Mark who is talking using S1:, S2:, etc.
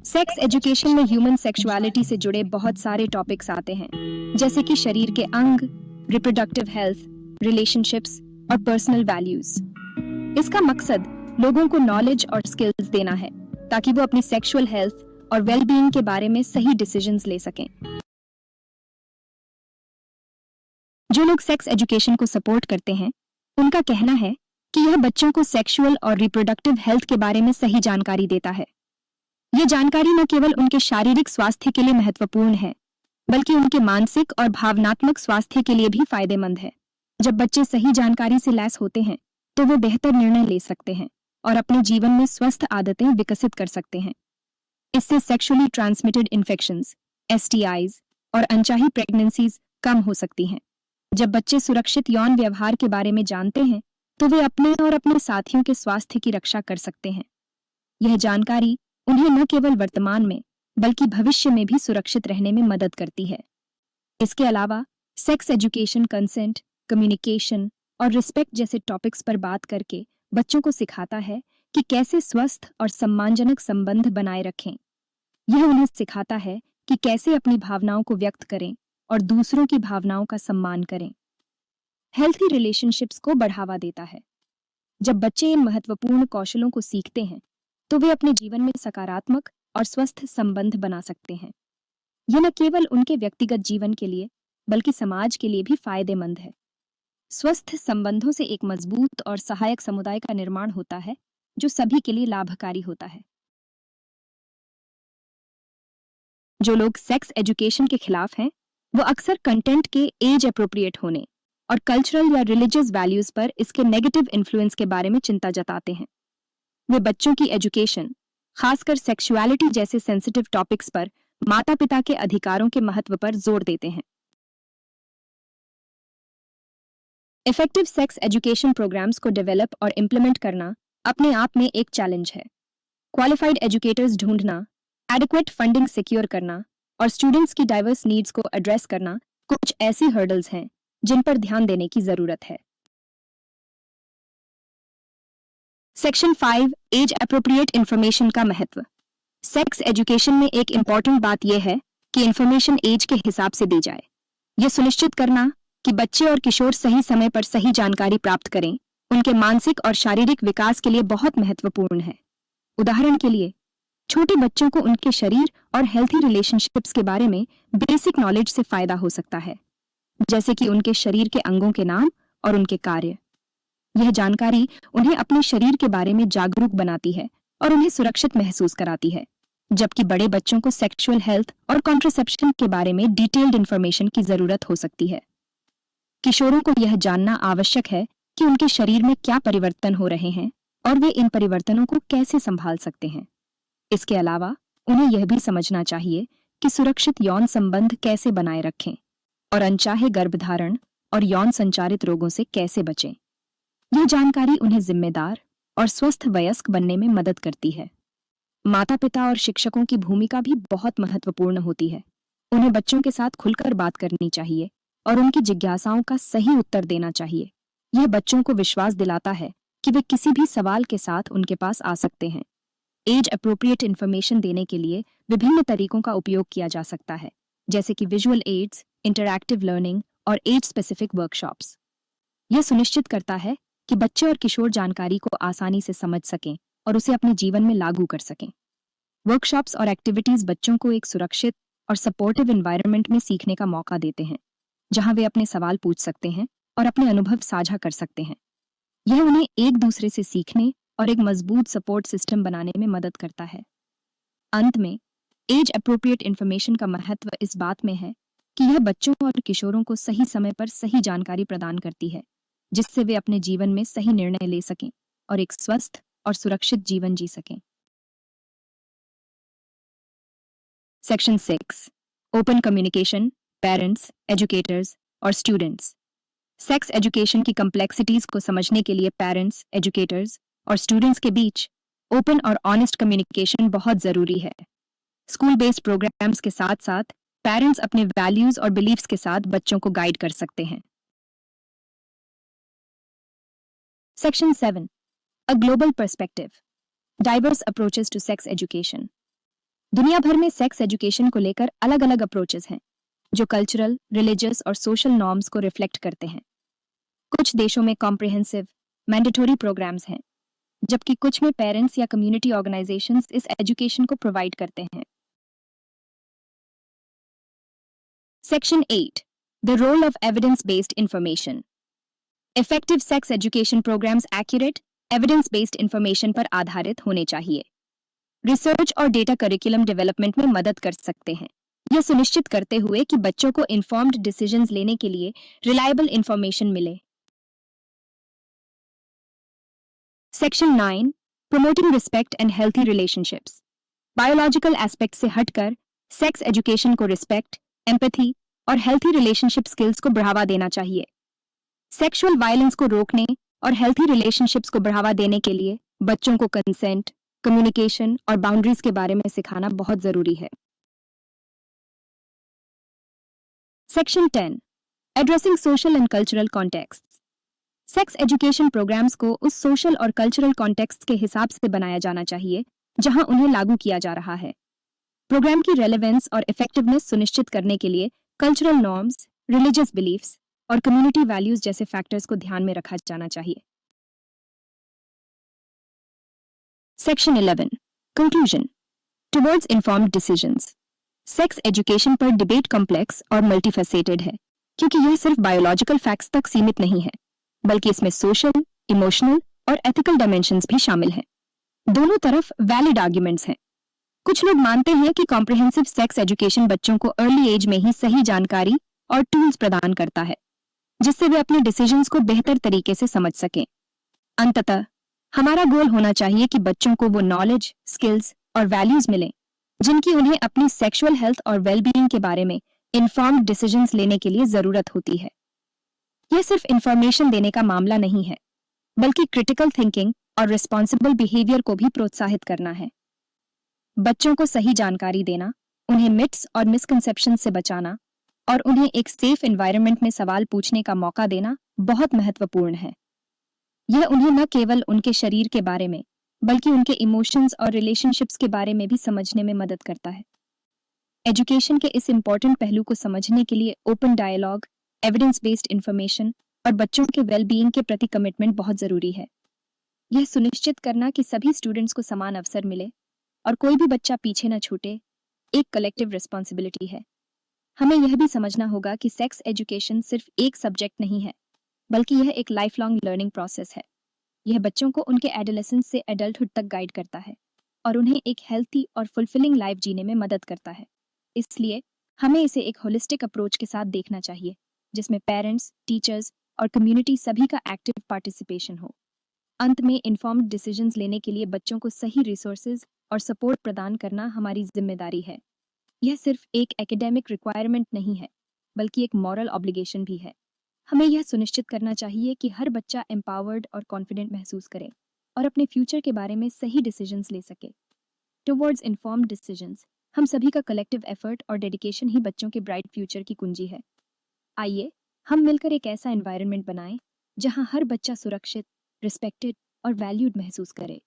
S1: Sex education में human sexuality से जुड़े बहुत सारे टॉपिक्स आते हैं, जैसे कि शरीर के अंग, रिप्रोडक्टिव हेल्थ, रिलेशनशिप्स और पर्सनल वैल्यूज। इसका मकसद लोगों को नॉलेज और स्किल्स देना है ताकि वो अपनी सेक्सुअल हेल्थ और वेलबीइंग के बारे में सही डिसीजंस ले सकें। जो लोग सेक्स एजुकेशन को सपोर्ट करते हैं, उनका कहना है कि यह बच्चों को सेक्सुअल और रिप्रोडक्टिव हेल्थ के बारे में सही जानकारी देता है। ये जानकारी न केवल उनके शारीरिक स्वास्थ्य के लिए महत्वपूर्ण है, बल्कि उनके मानसिक और भावनात्मक स्वास्थ्य के लिए भी फायदेमंद है। जब बच्चे सही जानकारी से लैस होते हैं, तो वे बेहतर निर्णय ले सकते हैं और अपने जीवन में स्वस्थ आदतें विकसित कर सकते हैं। इससे सेक्सुअली ट्रांसमिटेड इन्फेक्शंस, एसटीआईज और अनचाही प्रेगनेंसीज कम हो सकती हैं। जब बच्चे सुरक्षित यौन व्यवहार के बारे में जानते हैं, तो वे अपने और अपने साथियों के स्वास्थ्य की रक्षा कर सकते हैं। यह जानकारी उन्हें न केवल वर्तमान में, बल्कि भविष्य में भी सुरक्षित रहने में मदद करती है। इसके अलावा सेक्स एजुकेशन कंसेंट, कम्युनिकेशन और रिस्पेक्ट जैसे टॉपिक्स पर बात करके बच्चों को सिखाता है कि कैसे स्वस्थ और सम्मानजनक संबंध बनाए रखें। यह उन्हें सिखाता है कि कैसे अपनी भावनाओं को व्यक्त करें और दूसरों की भावनाओं का सम्मान करें। हेल्थी रिलेशनशिप्स को बढ़ावा देता है। जब बच्चे इन महत्वपूर्ण कौशलों को सीखते हैं, तो वे अपने जीवन में सकारात्मक और स्वस्थ संबंध बना सकते हैं। यह न केवल उनके व्यक्तिगत जीवन के लिए, बल्कि समाज के लिए भी फायदेमंद है। स्वस्थ संबंधों से एक मजबूत और सहायक समुदाय का निर्माण होता है, जो सभी के लिए लाभकारी होता है। जो लोग सेक्स एजुकेशन के खिलाफ हैं, वो अक्सर कंटेंट के एज अप्रोप्रिएट होने और कल्चरल या रिलीजियस वैल्यूज पर इसके नेगेटिव इन्फ्लुएंस के बारे में चिंता जताते हैं। वे बच्चों की एजुकेशन, खासकर सेक्सुअलिटी जैसे सेंसिटिव टॉपिक्स पर माता पिता के अधिकारों के महत्व पर जोर देते हैं। इफेक्टिव सेक्स एजुकेशन प्रोग्राम्स को डेवलप और इम्प्लीमेंट करना अपने आप में एक चैलेंज है। क्वालिफाइड एजुकेटर्स ढूंढना, एडिक्वेट फंडिंग सिक्योर करना और स्टूडेंट्स की डाइवर्स नीड्स को एड्रेस करना कुछ ऐसी हर्डल्स हैं जिन पर ध्यान देने की जरूरत है। सेक्शन 5 एज अप्रोप्रिएट इंफॉर्मेशन का महत्व। सेक्स एजुकेशन में एक इंपॉर्टेंट बात यह है कि इंफॉर्मेशन एज के हिसाब से दी जाए। यह सुनिश्चित करना कि बच्चे और किशोर सही समय पर सही जानकारी प्राप्त करें, उनके मानसिक और शारीरिक विकास के लिए बहुत महत्वपूर्ण है। उदाहरण के लिए, छोटे बच्चों को उनके शरीर और हेल्थी रिलेशनशिप्स के बारे में बेसिक नॉलेज से फायदा हो सकता है, जैसे कि उनके शरीर के अंगों के नाम और उनके कार्य। यह जानकारी उन्हें अपने शरीर के बारे में जागरूक बनाती है और उन्हें सुरक्षित महसूस कराती है, जबकि बड़े बच्चों को सेक्सुअल हेल्थ और कॉन्ट्रासेप्शन के बारे में डिटेल्ड इंफॉर्मेशन की जरूरत हो सकती है। किशोरों को यह जानना आवश्यक है कि उनके शरीर में क्या परिवर्तन हो रहे हैं और वे इन परिवर्तनों को कैसे संभाल सकते हैं। इसके अलावा उन्हें यह भी समझना चाहिए कि सुरक्षित यौन संबंध कैसे बनाए रखें और अनचाहे गर्भधारण और यौन संचारित रोगों से कैसे बचें। यह जानकारी उन्हें जिम्मेदार और स्वस्थ वयस्क बनने में मदद करती है। माता पिता और शिक्षकों की भूमिका भी बहुत महत्वपूर्ण होती है। उन्हें बच्चों के साथ खुलकर बात करनी चाहिए और उनकी जिज्ञासाओं का सही उत्तर देना चाहिए। यह बच्चों को विश्वास दिलाता है कि वे किसी भी सवाल के साथ उनके पास आ सकते हैं। एज अप्रोप्रिएट इंफॉर्मेशन देने के लिए विभिन्न तरीकों का उपयोग किया जा सकता है, जैसे कि विजुअल एड्स, इंटरैक्टिव लर्निंग और एज स्पेसिफिक वर्कशॉप्स। यह सुनिश्चित करता है कि बच्चे और किशोर जानकारी को आसानी से समझ सकें और उसे अपने जीवन में लागू कर सकें। वर्कशॉप्स और एक्टिविटीज बच्चों को एक सुरक्षित और सपोर्टिव एनवायरनमेंट में सीखने का मौका देते हैं, जहां वे अपने सवाल पूछ सकते हैं और अपने अनुभव साझा कर सकते हैं। यह उन्हें एक दूसरे से सीखने और एक मजबूत सपोर्ट सिस्टम बनाने में मदद करता है। अंत में, एज अप्रोप्रिएट इंफॉर्मेशन का महत्व इस बात में है कि यह बच्चों और किशोरों को सही समय पर सही जानकारी प्रदान करती है, जिससे वे अपने जीवन में सही निर्णय ले सकें और एक स्वस्थ और सुरक्षित जीवन जी सकें। Section 6 open communication, parents, educators और स्टूडेंट्स। सेक्स एजुकेशन की कम्प्लेक्सिटीज को समझने के लिए पेरेंट्स, एजुकेटर्स और स्टूडेंट्स के बीच ओपन और ऑनेस्ट कम्युनिकेशन बहुत जरूरी है। स्कूल बेस्ड प्रोग्राम्स के साथ साथ पेरेंट्स अपने वैल्यूज और बिलीव्स के साथ बच्चों को गाइड कर सकते हैं। Section 7 a global perspective, diverse approaches to sex education. दुनिया भर में सेक्स एजुकेशन को लेकर अलग अलग अप्रोचेस हैं जो कल्चरल, रिलीजियस और सोशल नॉर्म्स को रिफ्लेक्ट करते हैं। कुछ देशों में कॉम्प्रिहेंसिव, मैंडेटोरी प्रोग्राम्स हैं, जबकि कुछ में पेरेंट्स या कम्युनिटी ऑर्गेनाइजेशंस इस एजुकेशन को प्रोवाइड करते हैं। Section 8, the role of evidence based information. Effective sex education programmes accurate, evidence based information पर आधारित होने चाहिए। रिसर्च और डेटा करिकुलम डेवलपमेंट में मदद कर सकते हैं, यह सुनिश्चित करते हुए कि बच्चों को इन्फॉर्म्ड डिसीजंस लेने के लिए रिलायबल इंफॉर्मेशन मिले। Section 9, promoting respect and healthy relationships. Biological aspect से हटकर सेक्स एजुकेशन को रिस्पेक्ट, एम्पैथी और हेल्थी रिलेशनशिप स्किल्स को बढ़ावा देना चाहिए। सेक्सुअल वायलेंस को रोकने और हेल्थी रिलेशनशिप्स को बढ़ावा देने के लिए बच्चों को कंसेंट, कम्युनिकेशन और बाउंड्रीज के बारे में सिखाना बहुत जरूरी है। Section 10, addressing social and cultural context. Sex education programmes को उस सोशल और कल्चरल कॉन्टेक्स्ट के हिसाब से बनाया जाना चाहिए जहां उन्हें लागू किया जा रहा है। प्रोग्राम की रेलेवेंस और इफेक्टिवनेस सुनिश्चित करने के लिए कल्चरल नॉर्म्स, रिलीजियस बिलीफ्स और कम्युनिटी वैल्यूज जैसे फैक्टर्स को ध्यान में रखा जाना चाहिए। Section 11, conclusion, towards informed decisions. Sex education पर डिबेट कॉम्प्लेक्स और मल्टीफेसेटेड है, क्योंकि यह सिर्फ बायोलॉजिकल फैक्ट्स तक सीमित नहीं है, बल्कि इसमें सोशल, इमोशनल और एथिकल डायमेंशंस भी शामिल हैं। दोनों तरफ वैलिड आर्ग्यूमेंट्स हैं। कुछ लोग मानते हैं कि कॉम्प्रिहेंसिव सेक्स एजुकेशन बच्चों को अर्ली एज में ही सही जानकारी और टूल्स प्रदान करता है, जिससे वे अपने डिसीजंस को बेहतर तरीके से समझ सकें। अंततः हमारा गोल होना चाहिए कि बच्चों को वो नॉलेज, स्किल्स और वैल्यूज मिलें जिनकी उन्हें अपनी सेक्सुअल हेल्थ और वेलबीइंग के बारे में इन्फॉर्म्ड डिसीजंस लेने के लिए जरूरत होती है। यह सिर्फ इंफॉर्मेशन देने का मामला नहीं है, बल्कि क्रिटिकल थिंकिंग और रिस्पॉन्सिबल बिहेवियर को भी प्रोत्साहित करना है। बच्चों को सही जानकारी देना, उन्हें मिथ्स और मिसकंसेप्शन से बचाना और उन्हें एक सेफ एनवायरनमेंट में सवाल पूछने का मौका देना बहुत महत्वपूर्ण है। यह उन्हें न केवल उनके शरीर के बारे में, बल्कि उनके इमोशंस और रिलेशनशिप्स के बारे में भी समझने में मदद करता है। एजुकेशन के इस इंपॉर्टेंट पहलू को समझने के लिए open dialogue, evidence based information और बच्चों के वेलबीइंग के प्रति कमिटमेंट बहुत जरूरी है। यह सुनिश्चित करना कि सभी स्टूडेंट्स को समान अवसर मिले और कोई भी बच्चा पीछे न छूटे, एक कलेक्टिव रिस्पॉन्सिबिलिटी है। हमें यह भी समझना होगा कि सेक्स एजुकेशन सिर्फ एक सब्जेक्ट नहीं है, बल्कि यह एक लाइफ लॉन्ग लर्निंग प्रोसेस है। यह बच्चों को उनके एडोलेसेंस से एडल्टहुड तक गाइड करता है और उन्हें एक हेल्थी और फुलफिलिंग लाइफ जीने में मदद करता है। इसलिए हमें इसे एक होलिस्टिक अप्रोच के साथ देखना चाहिए, जिसमें पेरेंट्स, टीचर्स और कम्युनिटी सभी का एक्टिव पार्टिसिपेशन हो। अंत में इन्फॉर्म्ड डिसीजंस लेने के लिए बच्चों को सही रिसोर्सेज और सपोर्ट प्रदान करना हमारी जिम्मेदारी है। यह सिर्फ एक एकेडमिक रिक्वायरमेंट नहीं है, बल्कि एक मॉरल ऑब्लिगेशन भी है। हमें यह सुनिश्चित करना चाहिए कि हर बच्चा एम्पावर्ड और कॉन्फिडेंट महसूस करे और अपने फ्यूचर के बारे में सही डिसीजंस ले सके। टुवर्ड्स इन्फॉर्म्ड डिसीजंस, हम सभी का कलेक्टिव एफर्ट और डेडिकेशन ही बच्चों के ब्राइट फ्यूचर की कुंजी है। आइए हम मिलकर एक ऐसा एनवायरनमेंट बनाएं जहां हर बच्चा सुरक्षित, रिस्पेक्टेड और वैल्यूड महसूस करे।